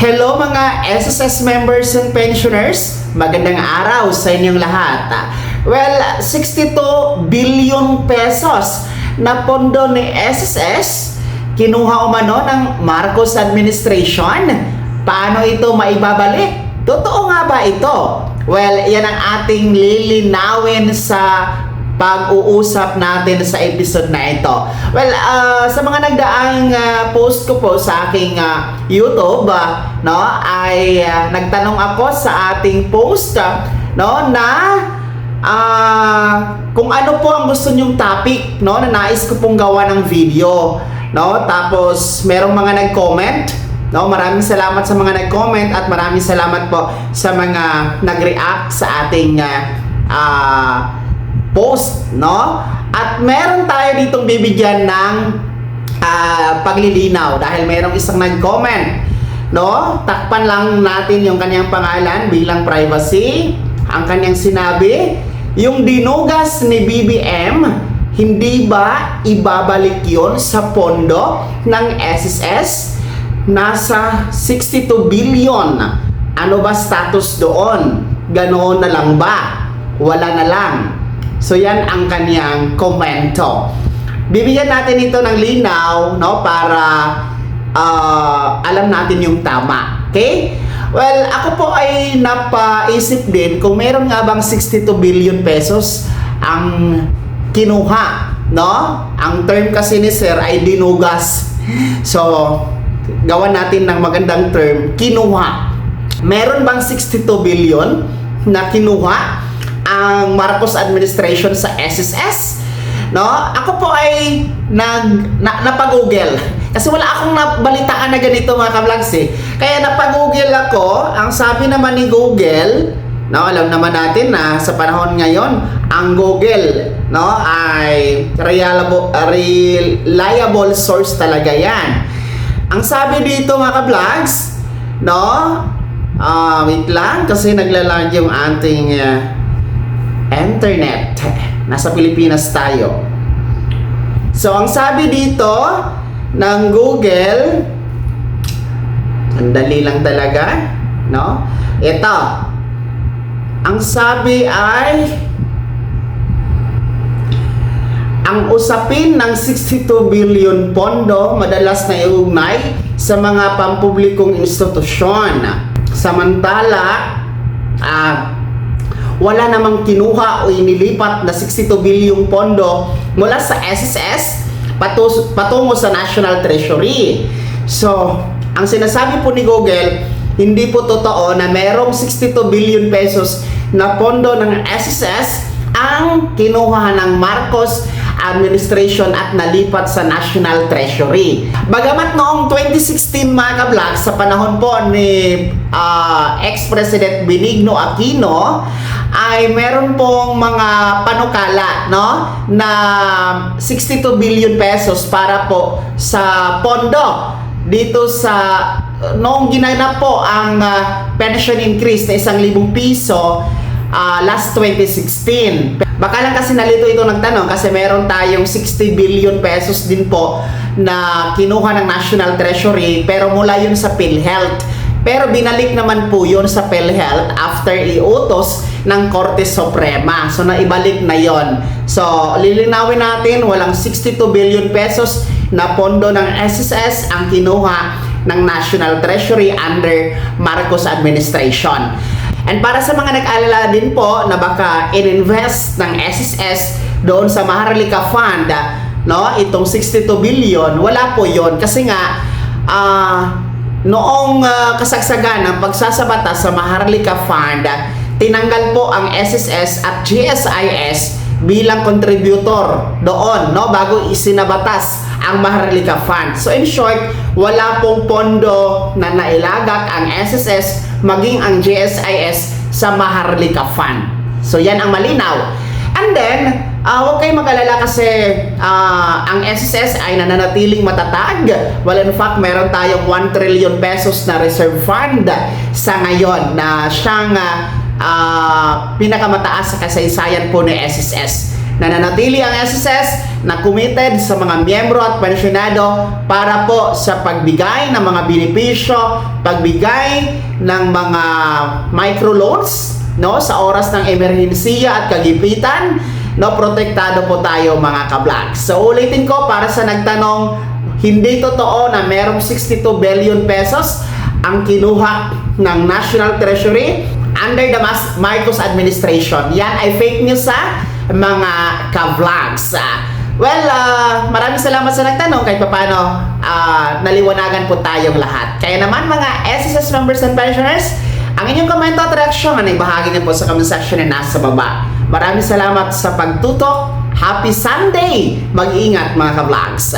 Hello mga SSS members and pensioners, magandang araw sa inyong lahat. Well, 62 billion pesos na pondo ni SSS kinuha umano ng Marcos administration. Paano ito maibabalik? Totoo nga ba ito? Well, yan ang ating lilinawin sa pag-uusap natin sa episode na ito. Well, sa mga nagdaang post ko po sa aking YouTube, ay nagtanong ako sa ating post na kung ano po ang gusto nyong topic na nais ko pong gawa ng video. Tapos merong mga nag-comment. Maraming salamat sa mga nag-comment at maraming salamat po sa mga nag-react sa ating post, At meron tayo ditong bibigyan ng paglilinaw dahil merong isang nag-comment, Takpan lang natin yung kanyang pangalan bilang privacy. Ang kanyang sinabi, yung dinugas ni BBM, hindi ba ibabalik yon sa pondo ng SSS? Nasa 62 billion. Ano ba status doon? Ganoon na lang ba? Wala na lang. So yan ang kanyang komento. Bibigyan natin ito ng linaw, para alam natin yung tama. Okay? Well, ako po ay napaisip din kung meron nga bang 62 billion pesos ang kinuha, Ang term kasi ni Sir ay dinugas. So, gawan natin ng magandang term, kinuha. Meron bang 62 billion na kinuha ang Marcos administration sa SSS? Ako po ay napag-google kasi wala akong nabalitaan na ganito mga ka-vlogs Kaya napag-google ako. Ang sabi naman ni Google, alam naman natin na sa panahon ngayon, ang Google ay reliable source talaga yan. Ang sabi dito mga ka-vlogs, wait lang kasi naglalag yung ating internet. Nasa Pilipinas tayo. So, ang sabi dito ng Google, ang dali lang talaga, Ito. Ang sabi ay, ang usapin ng 62 billion pondo madalas na iugnay sa mga pampublikong institusyon. Samantala, wala namang kinuha o inilipat na 62 bilyong pondo mula sa SSS patungo sa National Treasury. So, ang sinasabi po ni Google, hindi po totoo na merong 62 billion pesos na pondo ng SSS ang kinuha ng Marcos administration at nalipat sa National Treasury. Bagamat noong 2016 mga ka-vlog, sa panahon po ni ex-president Benigno Aquino, ay meron pong mga panukala na 62 billion pesos para po sa pondo dito sa noong ginanap po ang pension increase na 1,000 piso last 2016. Baka lang kasi nalito ito nagtanong kasi meron tayong 60 billion pesos din po na kinuha ng National Treasury pero mula yun sa PhilHealth. Pero binalik naman po yun sa PhilHealth after iutos ng Korte Suprema. So naibalik na yon. So lilinawin natin, walang 62 billion pesos na pondo ng SSS ang kinuha ng National Treasury under Marcos administration. And para sa mga nag-alala din po na baka in-invest ng SSS doon sa Maharlika Fund, itong 62 billion, wala po yon kasi nga noong kasagsagan ng pagsasabata sa Maharlika Fund, tinanggal po ang SSS at GSIS bilang contributor doon, bago isinabatas ang Maharlika Fund. So in short, wala pong pondo na nailagak ang SSS maging ang GSIS sa Maharlika Fund. So yan ang malinaw. And then, huwag kayong mag-alala kasi ang SSS ay nananatiling matatag. Well, in fact, meron tayong 1 trillion pesos na reserve fund sa ngayon na siyang pinakamataas sa kasaysayan po ni SSS. nananatili ang SSS na committed sa mga miyembro at pensyonado para po sa pagbigay ng mga benepisyo, pagbigay ng mga microloans, no, sa oras ng emerhensiya at kagipitan, no, protektado po tayo mga ka-vlogs. So ulitin ko para sa nagtanong, hindi totoo na merong 62 billion pesos ang kinuha ng National Treasury under the Marcos administration. Yan ay fake news sa mga ka-vlogs. Well, maraming salamat sa nagtanong, kahit paano naliwanagan po tayong lahat. Kaya naman mga SSS members and pensioners, ang inyong komento at reaksyon ay bahagi niyo po sa comment section na nasa baba. Maraming salamat sa pagtutok. Happy Sunday! Mag-iingat mga ka-vlogs.